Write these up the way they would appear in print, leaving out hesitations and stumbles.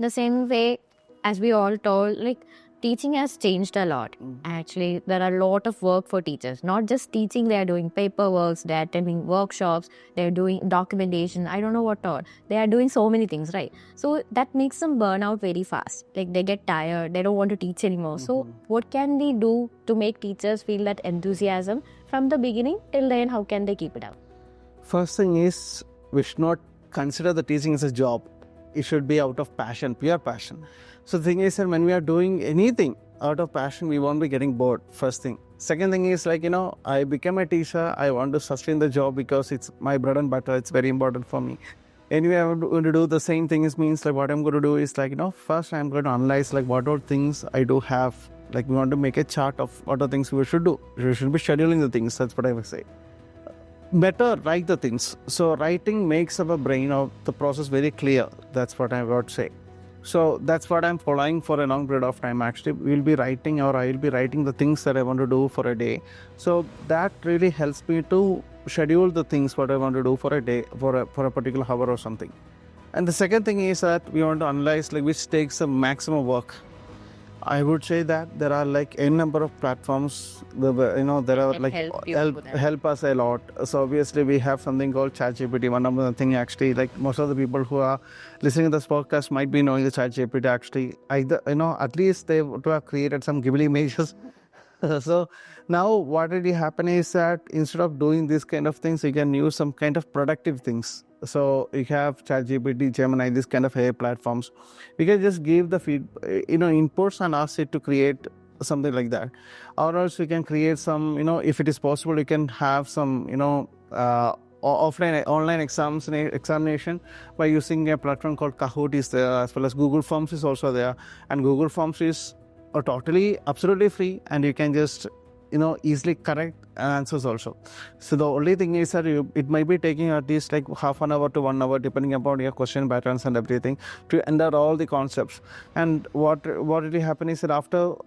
The same way, as we all told, like teaching has changed a lot. Actually, there are a lot of work for teachers. Not just teaching, they are doing paperwork, they are attending workshops, they are doing documentation. I don't know what all. They are doing so many things, right? So that makes them burn out very fast. Like they get tired, they don't want to teach anymore. So what can we do to make teachers feel that enthusiasm from the beginning till then? How can they keep it up? First thing is, we should not consider the teaching as a job. It should be out of passion, pure passion. So the thing is that when we are doing anything out of passion, we won't be getting bored, first thing. Second thing is I became a teacher, I want to sustain the job because it's my bread and butter, it's very important for me. Anyway, I'm going to do the same thing. Means what I'm going to do is first I'm going to analyze what all things I do have. We want to make a chart of what are things we should do. We should be scheduling the things, that's what I would say. Better write the things. So writing makes our brain or the process very clear. That's what I would say. So that's what I'm following for a long period of time. Actually, we'll be writing or I'll be writing the things that I want to do for a day. So that really helps me to schedule the things what I want to do for a day, for a particular hour or something. And the second thing is that we want to analyze which takes the maximum work. I would say that there are n number of platforms. There are help us a lot. So obviously we have something called ChatGPT. One of the thing actually, most of the people who are listening to this podcast might be knowing the ChatGPT. Actually, either at least they would have created some Ghibli images. So now what really happen is that instead of doing these kind of things, you can use some kind of productive things. So you have ChatGPT, Gemini, this kind of AI platforms. We can just give the inputs and ask it to create something like that. Or else we can create some, if it is possible, you can have some, online examination by using a platform called Kahoot is there, as well as Google Forms is also there. And Google Forms is absolutely free, and you can just easily correct answers also. So the only thing is that it might be taking at least half an hour to 1 hour, depending upon your question patterns and everything, to enter all the concepts. And what really happens is that after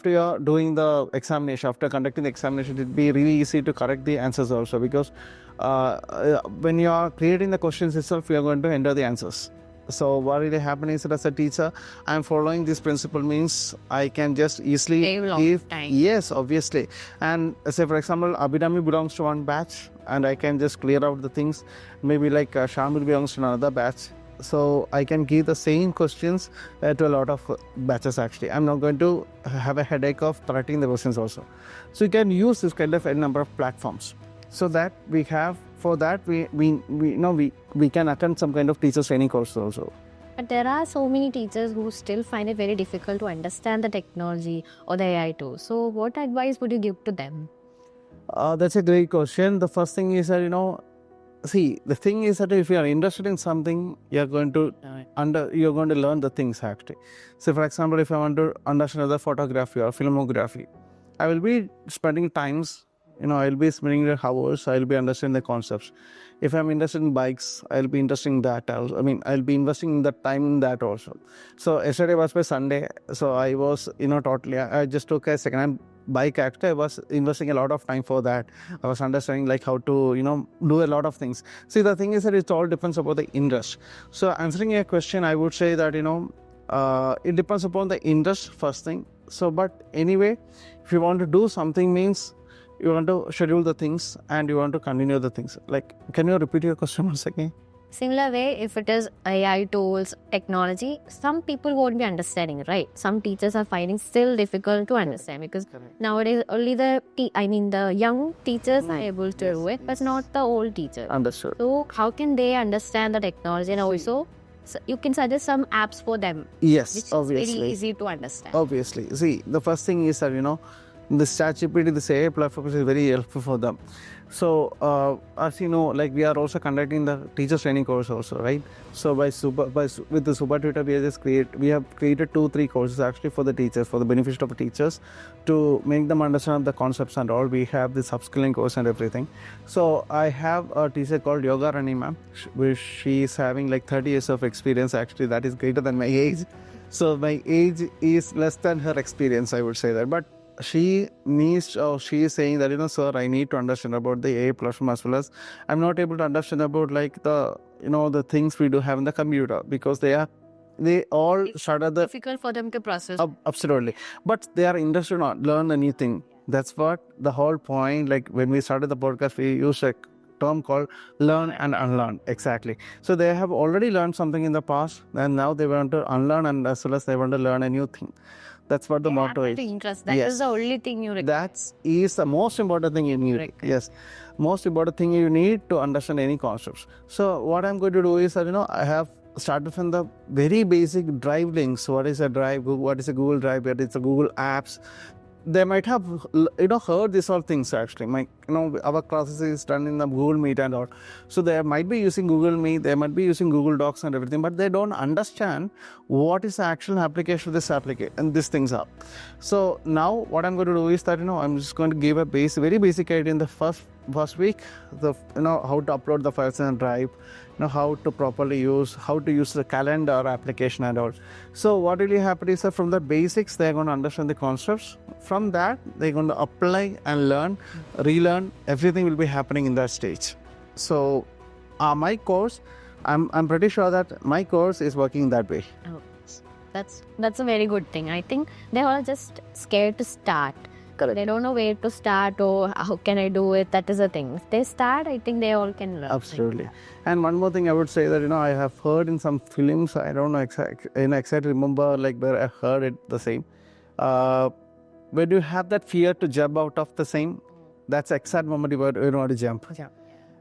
you're doing the examination, after conducting the examination, it'd be really easy to correct the answers also, because when you are creating the questions itself, you are going to enter the answers. So what really happens is that as a teacher, I'm following this principle, means I can just easily save time. Yes, obviously. And say for example, Abhidami belongs to one batch, and I can just clear out the things. Maybe Shamil belongs to another batch. So I can give the same questions to a lot of batches actually. I'm not going to have a headache of correcting the questions also. So you can use this kind of a number of platforms. So that we have, for that we can attend some kind of teacher training course also. But there are so many teachers who still find it very difficult to understand the technology or the AI tools. So what advice would you give to them? That's a great question. The first thing is that the thing is that if you are interested in something, you're going to learn the things actually. So for example, if I want to understand the photography or filmography, I will be spending times. I'll be spending the hours, I'll be understanding the concepts. If I'm interested in bikes, I'll be interested in that also. I'll be investing in the time in that also. So yesterday was my Sunday, so I was, I just took a second-hand bike actually. I was investing a lot of time for that. I was understanding how to, do a lot of things. See, the thing is that it all depends upon the interest. So answering your question, I would say that, it depends upon the interest first thing. So, but anyway, if you want to do something, means you want to schedule the things and you want to continue the things. Can you repeat your question once again? Similar way, if it is AI tools, technology, some people won't be understanding, right? Some teachers are finding still difficult to understand, because nowadays only the young teachers are able to do it, but not the old teachers. Understood. So how can they understand the technology? And also, you can suggest some apps for them. Yes, which obviously. is very easy to understand. Obviously. See, the first thing is that, the ChatGPT, the AI platform is very helpful for them. So, as you know, we are also conducting the teacher training course also, right? So, with the Super Tutor, we have created 2-3 courses actually for the teachers, for the benefit of the teachers, to make them understand the concepts and all. We have this upskilling course and everything. So, I have a teacher called Yoga Rani ma'am, which she is having 30 years of experience actually. That is greater than my age. So, my age is less than her experience, I would say that. But she is saying that, sir, I need to understand about the AI platform, as well as I'm not able to understand about the things we do have in the computer, because they are they all started the difficult for them to process. absolutely, but they are interested in learn anything. That's what the whole point. Like when we started the podcast, we used a term called learn and unlearn. Exactly. So they have already learned something in the past, and now they want to unlearn, and as well as they want to learn a new thing. That's what the motto is. Interest. That is the only thing you require. That is the most important thing you need. Correct. Yes, most important thing you need to understand any concepts. So what I'm going to do is that I have started from the very basic drive links. What is a drive? What is a Google Drive? What is a Google Apps? They might have heard these all things actually. Our classes is done in the Google Meet and all, so they might be using Google Meet, they might be using Google Docs and everything, but they don't understand what is the actual application of this application and these things are. So now what I'm going to do is that I'm just going to give a very basic idea in the first week, how to upload the files in Drive, how to properly use, how to use the calendar application and all. So what really happens is that from the basics, they're going to understand the concepts. From that, they're going to apply and learn, relearn. Everything will be happening in that stage. So my course, I'm pretty sure that my course is working that way. Oh, that's a very good thing. I think they are just scared to start. Correct. They don't know where to start or how can I do it. That is the thing. If they start, I think they all can learn. Absolutely. And one more thing I would say that I have heard in some films, I don't know exactly remember where I heard it the same. When you have that fear to jump out of the same, that's the exact moment you want to jump. Yeah.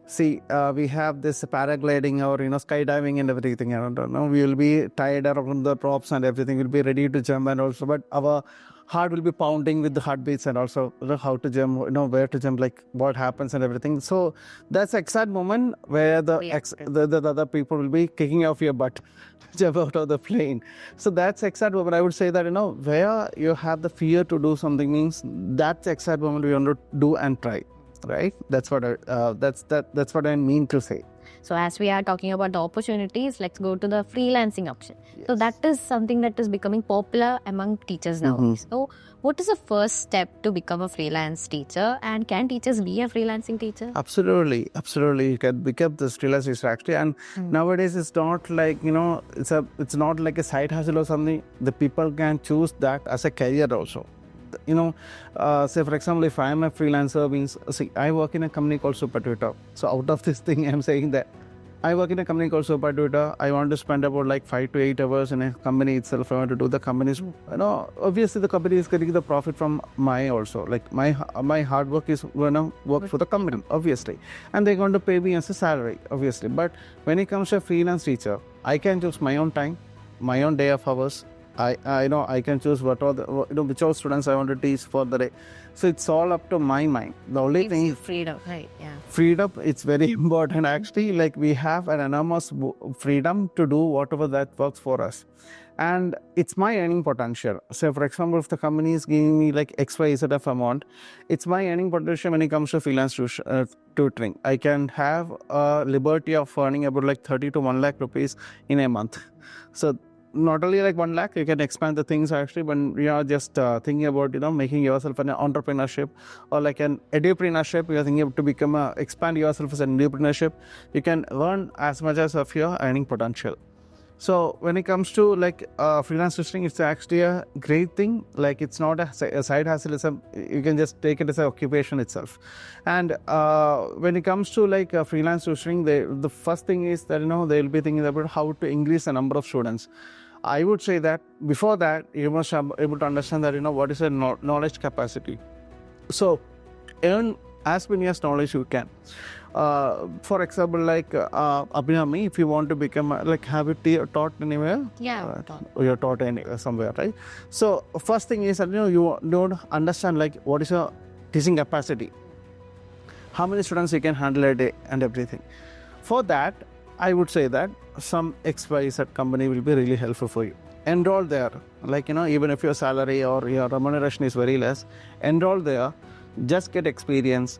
See, we have this paragliding or skydiving and everything. I don't know. We will be tied around the props and everything. We'll be ready to jump, and also, but our heart will be pounding with the heartbeats and also how to jump, where to jump, like what happens and everything. So that's the exact moment where the other people will be kicking off your butt, jump out of the plane. So that's the exact moment I would say that where you have the fear to do something means that's the exact moment we want to do and try. Right, that's what I mean to say. So as we are talking about the opportunities, let's go to the freelancing option. Yes. So that is something that is becoming popular among teachers now. Mm-hmm. So what is the first step to become a freelance teacher, and can teachers be a freelancing teacher? Absolutely. You can become this freelance teacher actually, and nowadays it's not like it's not like a side hustle or something. The people can choose that as a career also. Say for example, if I am a freelancer, means I work in a company called Super Twitter. So out of this thing, I'm saying that I work in a company called Super Twitter. I want to spend about 5 to 8 hours in a company itself. I want to do the company's. Obviously the company is getting the profit from my also. Like my hard work is work for the company, obviously, and they're going to pay me as a salary, obviously. But when it comes to a freelance teacher, I can choose my own time, my own day of hours. I can choose which all students I want to teach for the day. So it's all up to my mind. The only thing is freedom, right? Yeah. Freedom. It's very important actually. Like we have an enormous freedom to do whatever that works for us, and it's my earning potential. So for example, if the company is giving me X, Y, Z of amount, it's my earning potential when it comes to freelance tutoring. I can have a liberty of earning about 30 to 1 lakh rupees in a month. So not only 1 lakh, you can expand the things actually when you are just thinking about making yourself an entrepreneurship or an edupreneurship. You are thinking to expand yourself as an entrepreneurship. You can earn as much as of your earning potential. So when it comes to freelance tutoring, it's actually a great thing. It's not a side hustle. You can just take it as an occupation itself. And when it comes to freelance tutoring, the first thing is that they'll be thinking about how to increase the number of students. I would say that before that, you must be able to understand that what is a knowledge capacity. So earn as many as knowledge you can. For example, Abhinami, if you want to become have you taught anywhere? Yeah, you're taught somewhere, right? So first thing is that you don't understand what is your teaching capacity, how many students you can handle a day and everything. For that, I would say that some XYZ company will be really helpful for you. Enroll there, even if your salary or your remuneration is very less, enroll there, just get experience.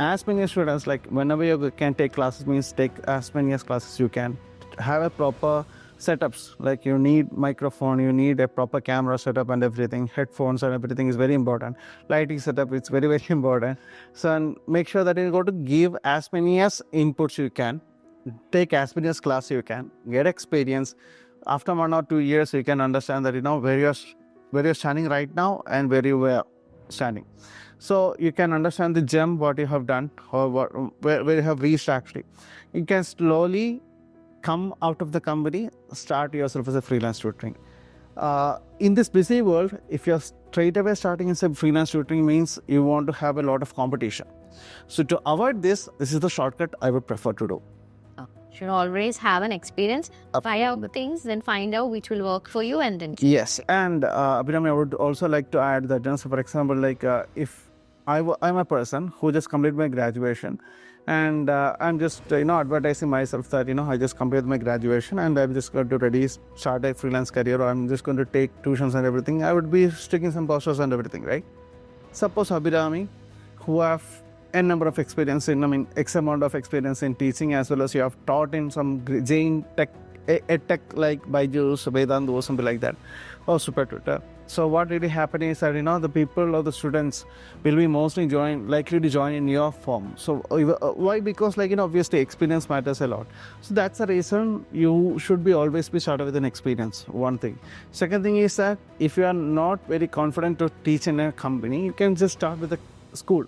As many students, whenever you can take classes, means take as many as classes you can. Have a proper setups, you need microphone, you need a proper camera setup and everything, headphones and everything is very important. Lighting setup, it's very, very important. So and make sure that you go to give as many as inputs you can, take as many as class you can, get experience. After 1 or 2 years, you can understand that, where you're standing right now and where you were standing. So you can understand the gem, what you have done, or where you have reached actually. You can slowly come out of the company, start yourself as a freelance tutoring. In this busy world, if you're straight away starting as a freelance tutoring, means you want to have a lot of competition. So to avoid this is the shortcut I would prefer to do. Should always have an experience, try out the things, then find out which will work for you, and then Yes, and Abhinami, I would also like to add that, so for example, like if I'm a person who just completed my graduation, and I'm just advertising myself that I just completed my graduation and I'm just going to start a freelance career, or I'm just going to take tuitions and everything. I would be sticking some posters and everything, right? Suppose Abhinami, who have n number of experience in, X amount of experience in teaching, as well as you have taught in some Jain tech, tech like Byju's, Vedanta, or something like that, or Super Tutor. So what really happening is that the people or the students will be mostly likely to join in your form. So why? Because obviously experience matters a lot. So that's the reason you should always be started with an experience. One thing. Second thing is that if you are not very confident to teach in a company, you can just start with a school.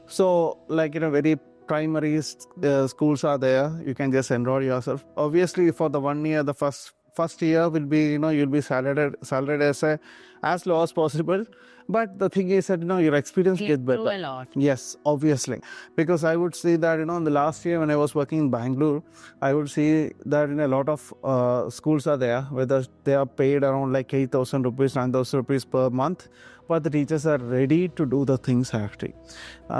So very primary schools are there. You can just enroll yourself. Obviously, for the 1 year, the first year will be you'll be salaried as low as possible. But the thing is that your experience gets better. a lot. Yes, obviously, because I would see that in the last year when I was working in Bangalore, I would see that a lot of schools are there, whether they are paid around like 8,000 rupees, 9,000 rupees per month, but the teachers are ready to do the things actually.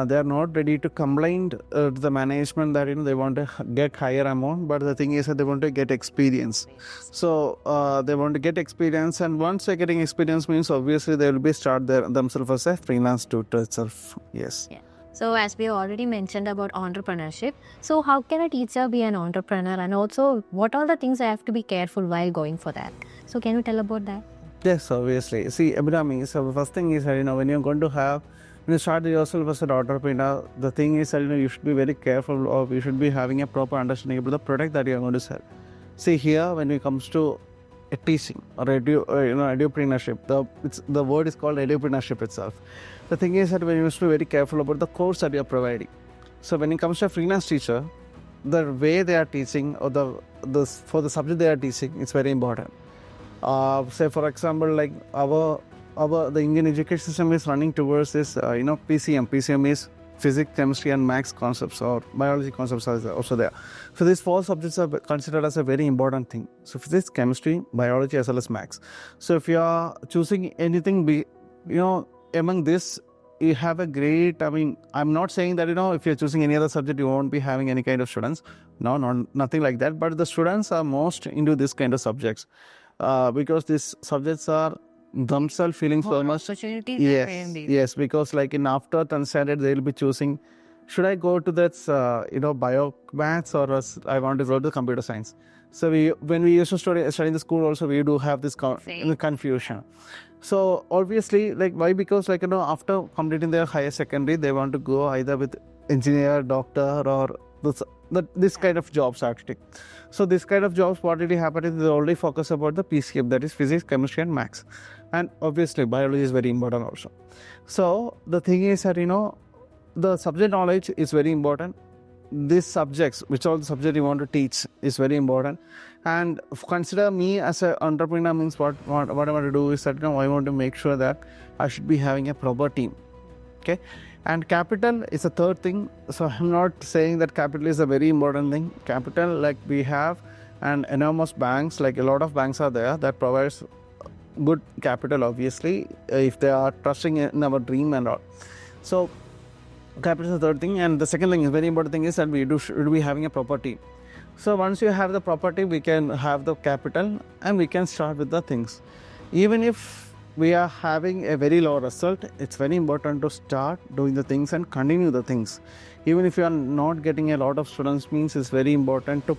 They are not ready to complain to the management that they want to get higher amount, but the thing is that they want to get experience. So they want to get experience, and once they're getting experience, means obviously they will be start themselves as a freelance tutor itself. Yes. Yeah. So as we already mentioned about entrepreneurship, so how can a teacher be an entrepreneur, and also what are the things I have to be careful while going for that? So can you tell about that? Yes, obviously. See, Abhinami, so the first thing is that, when you're going to when you start yourself as an entrepreneur, the thing is that, you should be very careful, or you should be having a proper understanding about the product that you're going to sell. See, here, when it comes to teaching or edupreneurship, the word is called edupreneurship itself. The thing is that when you should be very careful about the course that you're providing. So when it comes to a freelance teacher, the way they are teaching, or for the subject they are teaching, it's very important. Say for example, like the Indian education system is running towards this PCM. PCM is physics, chemistry and maths concepts, or biology concepts are also there. So these 4 subjects are considered as a very important thing. So physics, chemistry, biology as well as maths. So if you are choosing anything, among this, you have a great, I'm not saying that, if you're choosing any other subject, you won't be having any kind of students. No, nothing like that. But the students are most into this kind of subjects. Because these subjects are themselves feeling so much. Opportunities. Yes, because like in after 10th standard, they will be choosing, should I go to that, bio maths, or I want to go to computer science. So when we used to study in the school also, we do have this confusion. So obviously, like why? Because after completing their higher secondary, they want to go either with engineer, doctor, or this kind of jobs actually. So this kind of jobs, what really happen is they only focus about the PCM, that is physics, chemistry and maths. And obviously biology is very important also. So the thing is that the subject knowledge is very important. These subjects, which all the subject you want to teach, is very important. And consider me as an entrepreneur, means what I want to do is that I want to make sure that I should be having a proper team. Okay. And capital is a third thing. So I'm not saying that capital is a very important thing. Capital, like we have an enormous banks, like a lot of banks are there that provides good capital, obviously, if they are trusting in our dream and all. So capital is the third thing. And the second thing is very important thing is that we should be having a proper team. So once you have the property, we can have the capital and we can start with the things. Even if we are having a very low result, it's very important to start doing the things and continue the things. Even if you are not getting a lot of students, means it's very important to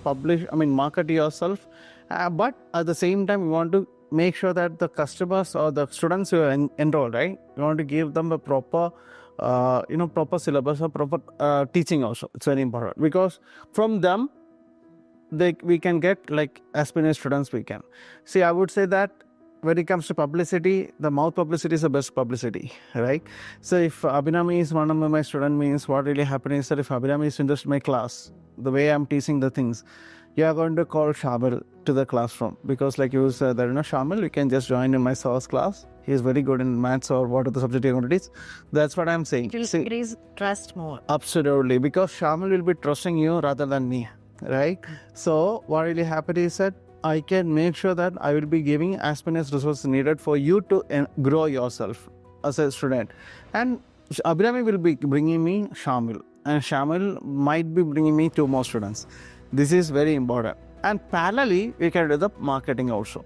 market yourself. But at the same time, we want to make sure that the customers or the students who are enrolled, right? We want to give them a proper proper syllabus or proper teaching also. It's very important, because from them, we can get like aspiring students we can. See, I would say that when it comes to publicity, the mouth publicity is the best publicity, right? So if Abhinami is one of my student, means what really happening is that if Abhinami is interested in my class, the way I'm teaching the things, you are going to call Shamil to the classroom, because like you said, there, Shamil, you can just join in my source class. He is very good in maths or what are the subject you're going to teach. That's what I'm saying. It will increase trust more. Absolutely, because Shamil will be trusting you rather than me, right? So what really happened is that I can make sure that I will be giving as many resources needed for you to grow yourself as a student. And Abhinami will be bringing me Shamil, and Shamil might be bringing me 2 more students. This is very important. And parallelly, we can do the marketing also.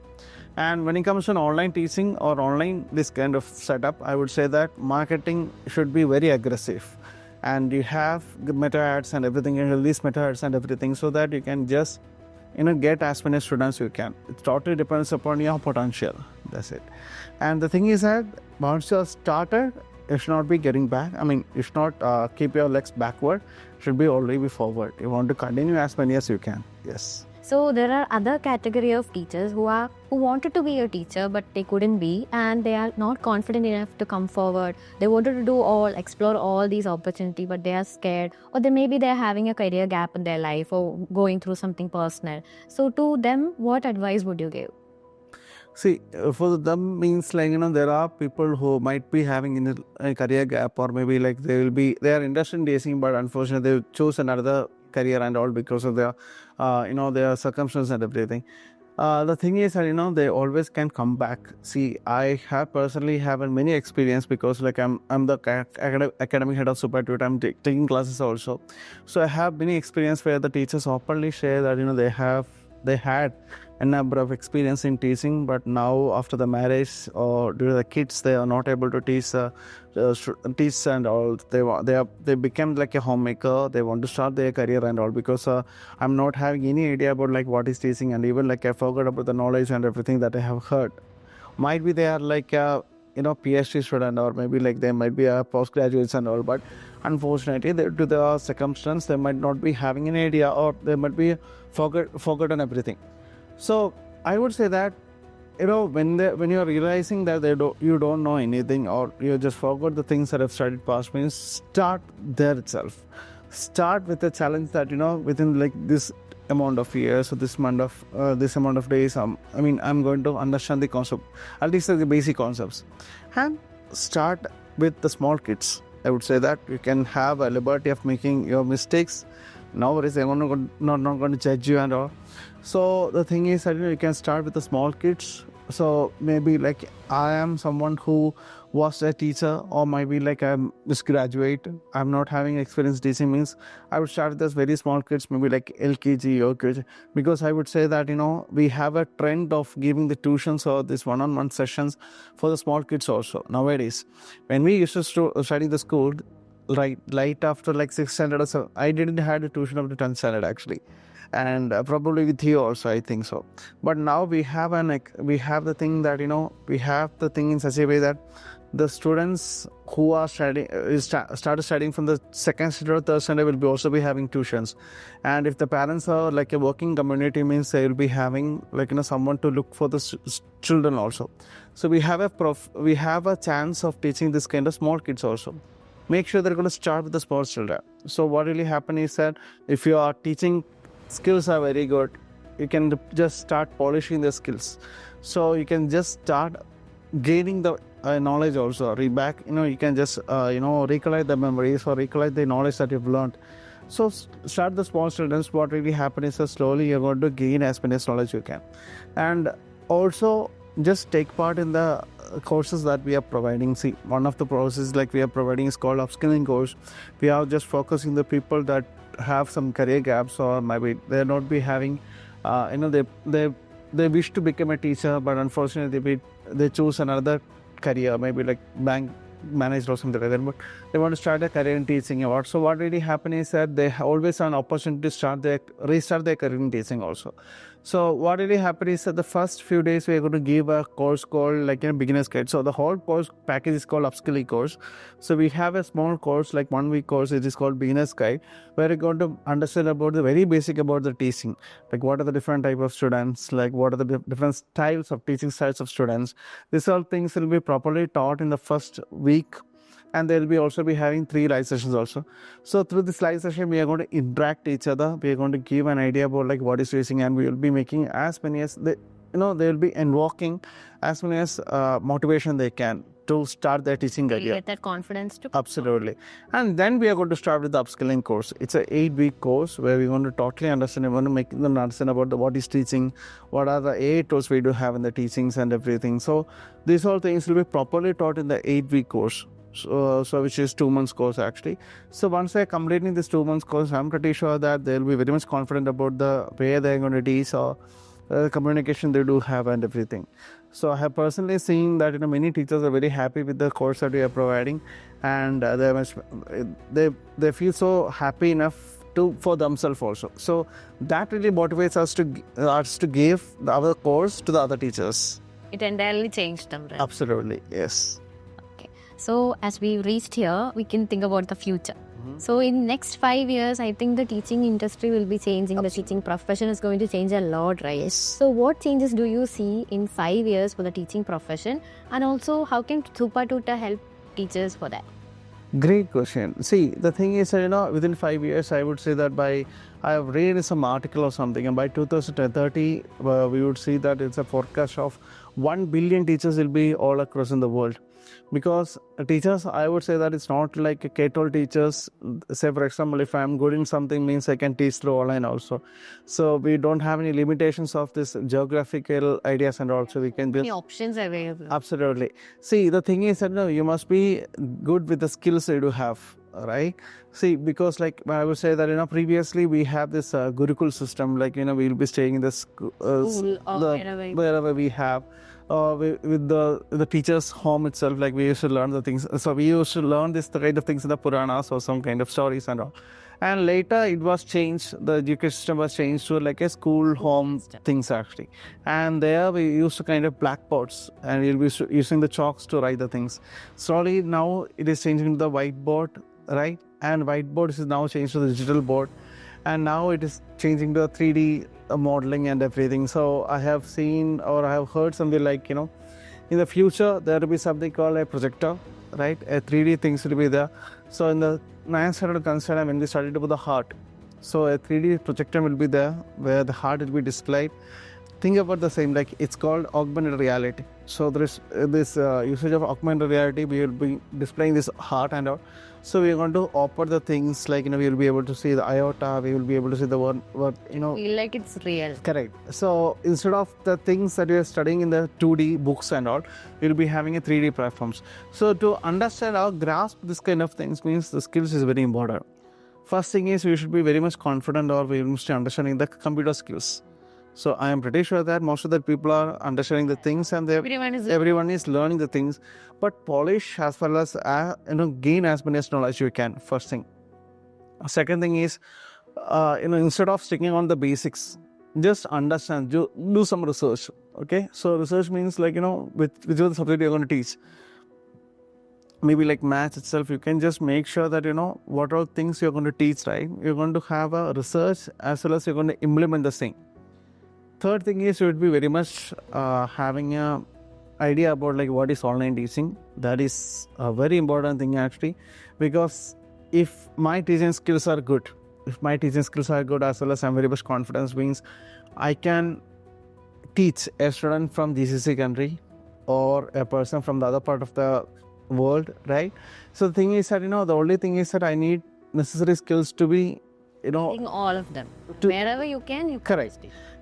And when it comes to online teaching or online this kind of setup, I would say that marketing should be very aggressive. And you have the meta ads and everything, and release meta ads and everything, so that you can just get as many students you can. It totally depends upon your potential. That's it. And the thing is that once you're started, you should not be getting back. I mean, you should not keep your legs backward. Should be already be forward. You want to continue as many as you can. Yes. So there are other category of teachers who wanted to be a teacher but they couldn't be, and they are not confident enough to come forward. They wanted to explore all these opportunities, but they are scared, or maybe they're having a career gap in their life or going through something personal. So to them, what advice would you give? See, for them means like, there are people who might be having a career gap, or maybe like they are interested in teaching, but unfortunately they choose another career and all because of their, their circumstances and everything. The thing is that, they always can come back. See, I have personally many experience, because like I'm the academic head of super tutor. I'm taking classes also. So I have many experience where the teachers openly share that, they had a number of experience in teaching, but now after the marriage or due to the kids, they are not able to teach and all. They become like a homemaker. They want to start their career and all, because I'm not having any idea about like what is teaching, and even like I forgot about the knowledge and everything that I have heard. Might be they are like a PhD student, or maybe like they might be a postgraduates and all, but unfortunately due to the circumstance they might not be having an idea, or they might be forgotten everything. So I would say that when you're realizing that you don't know anything, or you just forgot the things that have studied past, means start there itself. Start with a challenge that within like this amount of years or this amount of days, I'm going to understand the concept, at least the basic concepts, and start with the small kids. I would say that you can have a liberty of making your mistakes. Nowadays, I'm not going to judge you and all. So the thing is that you can start with the small kids. So maybe like I am someone who was a teacher, or maybe like I'm just graduate. I'm not having experience teaching, means I would start with this very small kids, maybe like LKG or KG, because I would say that we have a trend of giving the tuitions or this one-on-one sessions for the small kids also nowadays. When we used to study the school, right after like 6th standard or so, I didn't had a tuition up to 10th standard actually. And probably with you also, I think so. But now we have the thing that we have the thing in such a way that the students who are studying started studying from the 2nd standard or 3rd standard will also be having tuitions. And if the parents are like a working community, means they will be having like someone to look for the children also. So we have a chance of teaching this kind of small kids also. Make sure they're going to start with the small children. So what really happen is that if you are teaching skills are very good, you can just start polishing the skills. So you can just start gaining the knowledge also. You can just recollect the memories or recollect the knowledge that you've learned. So start the small children. What really happens is that slowly you're going to gain as many knowledge you can. And also just take part in the courses that we are providing. See, one of the courses like we are providing is called upskilling course. We are just focusing the people that have some career gaps, or maybe they not be having they wish to become a teacher, but unfortunately they choose another career, maybe like bank manager or something like that, but they want to start a career in teaching or what. So what really happens is that they always have an opportunity to restart their career in teaching also. So what really happened is that the first few days we are going to give a course called like a beginner's guide. So the whole course package is called upskilling course. So we have a small course like 1 week course. It is called beginner's guide, where you're going to understand about the very basic about the teaching, like what are the different type of students, like what are the different styles of teaching styles of students. These all things will be properly taught in the first week, and they'll be also be having 3 live sessions also. So through this live session we are going to interact each other, we are going to give an idea about like what is teaching, and we will be making as many as they will be invoking as many as motivation they can to start their teaching You career. get that confidence to Absolutely. And then we are going to start with the upskilling course. It's a 8-week course where we're going to totally understand, we want to make them understand about what is teaching, what are the AI tools we do have in the teachings and everything. So these all things will be properly taught in the 8-week course. So which is 2 months course actually. So once they're completing this 2 months course, I'm pretty sure that they'll be very much confident about the way they're going to teach or communication they do have and everything. So I have personally seen that many teachers are very happy with the course that we are providing, and they feel so happy enough for themselves also. So that really motivates us to give our course to the other teachers. it entirely changed them, right? Absolutely, yes. Okay. So as we reached here, we can think about the future. So in next 5 years, I think the teaching industry will be changing. The teaching profession is going to change a lot, right? Yes. So what changes do you see in 5 years for the teaching profession? And also, how can Super Tutor help teachers for that? Great question. See, the thing is, within 5 years, I would say that I have read some article or something, and by 2030, we would see that it's a forecast of 1 billion teachers will be all across in the world. Because teachers, I would say that it's not like K-12 teachers. Say, for example, if I'm good in something, means I can teach through online also. So we don't have any limitations of this geographical ideas, and also we can Many options available. Absolutely. See, the thing is that you must be good with the skills you do have, right? See, because like I would say that previously we have this Gurukul system, like we'll be staying in the school or wherever we have. With the teacher's home itself, like we used to learn the things. So we used to learn this kind of things in the Puranas or some kind of stories and all. And later it was changed, the education system was changed to like a school home things actually. And there we used to kind of blackboards, and we'll be using the chalks to write the things. Slowly now it is changing to the whiteboard, right? And whiteboard is now changed to the digital board. And now it is changing to 3D modeling and everything. So I have seen or I have heard something like, in the future there will be something called a projector, right? A 3D things will be there. So in the 9th standard concern, when we studied about the heart, so a 3D projector will be there where the heart will be displayed. Think about the same, like it's called augmented reality. So there is this usage of augmented reality. We will be displaying this heart and all. So we are going to offer the things like we will be able to see the iota. We will be able to see the what feel like it's real. Correct. So instead of the things that we are studying in the 2D books and all, we will be having a 3D platforms. So to understand or grasp this kind of things means the skills is very important. First thing is we should be very much confident, or we must be understanding the computer skills. So I am pretty sure that most of the people are understanding the things, and everyone is learning the things. But polish as well as gain as many as knowledge you can. First thing. Second thing is instead of sticking on the basics, just understand. Do some research. Okay. So research means like which other subject you're going to teach. Maybe like maths itself, you can just make sure that what all things you're going to teach. Right. You're going to have a research as well as you're going to implement the same. Third thing is you would be very much having a idea about like what is online teaching. That is a very important thing actually, because if my teaching skills are good, as well as I'm very much confident, means I can teach a student from GCC country or a person from the other part of the world, right? So the thing is that the only thing is that I need necessary skills to be all of them. Wherever you can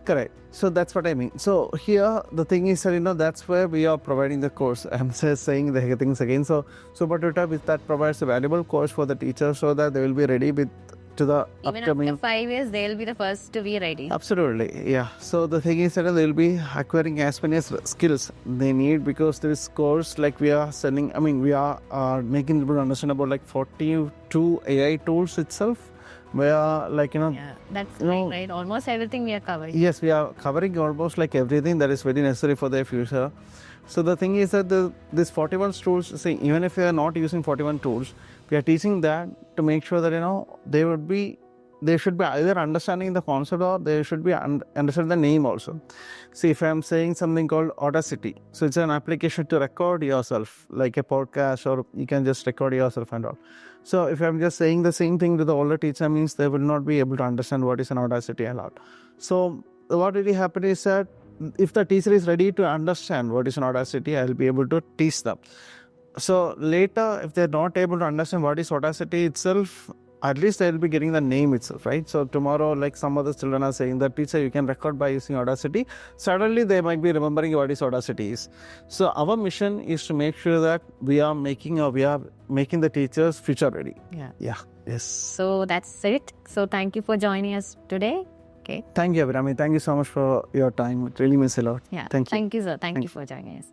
Correct. So that's what I mean. So here the thing is that that's where we are providing the course. I'm just saying the things again. So Super Tutor with that provides a valuable course for the teachers so that they will be ready to the even upcoming. After 5 years, they'll be the first to be ready. Absolutely, yeah. So the thing is that they'll be acquiring as many skills they need, because this course like we are selling. We are making people understand about like 42 AI tools itself. We are Yeah, that's right. Almost everything we are covering. yes, we are covering almost like everything that is very necessary for their future. So the thing is that this 41 tools, say even if we are not using 41 tools, we are teaching that to make sure that they should be either understanding the concept or they should be understand the name also. See, if I am saying something called Audacity, so it's an application to record yourself, like a podcast, or you can just record yourself and all. So if I'm just saying the same thing to the older teacher, means they will not be able to understand what is an Audacity and all. So what really happened is that if the teacher is ready to understand what is an Audacity, I'll be able to teach them. So later, if they're not able to understand what is Audacity itself, at least they'll be getting the name itself, right? So tomorrow, like some other children are saying that, teacher, you can record by using Audacity. Suddenly they might be remembering what is Audacity is. So our mission is to make sure that we are making the teachers future ready. Yeah. Yes. So that's it. So thank you for joining us today. Okay. Thank you, Abhirami. Thank you so much for your time. It really means a lot. Yeah. Thank you. Thank you, sir. Thank you for joining us.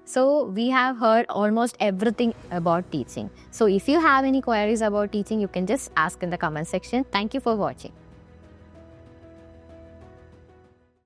So we have heard almost everything about teaching. So if you have any queries about teaching, you can just ask in the comment section. Thank you for watching.